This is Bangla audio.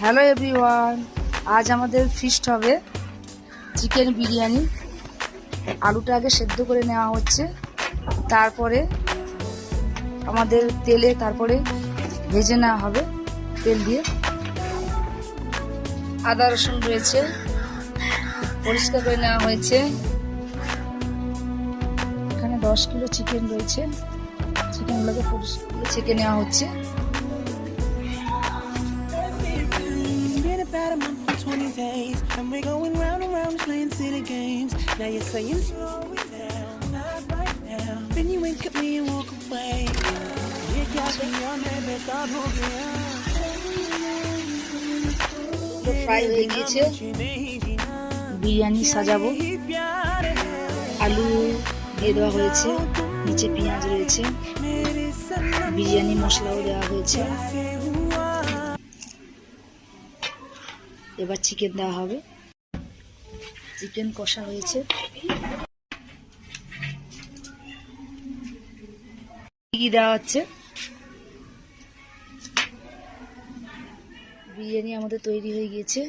হ্যালো এভরিওয়ান, আজ আমাদের ফিস্ট হবে চিকেন বিরিয়ানি। আলুটা আগে সেদ্ধ করে নেওয়া হচ্ছে, তারপরে আমাদের তেলে তারপরে ভেজে নেওয়া হবে তেল দিয়ে। আদা রসুন রয়েছে, পরিষ্কার করে নেওয়া হয়েছে। এখানে 10 কিলো চিকেন রয়েছে, চিকেনগুলোকে পরিষ্কার করে ছেঁকে নেওয়া হচ্ছে। About a month and 20 days, and we're going round and round playing silly games. Now you're saying slow it down, not right now. Then you wink at me and walk away. You got me on that bed, thought fry হয়ে গিয়েছে, বিরিয়ানি সাজাবো। আলু দিয়ে দেওয়া হয়েছে, নিচে পেঁয়াজ রয়েছে, বিরিয়ানি মশলাও দেওয়া হয়েছে। এবার চিকেন দেওয়া হবে, চিকেন কষা হয়েছে। কি দেওয়া হচ্ছে, বিরিয়ানি আমাদের তৈরি হয়ে গিয়েছে।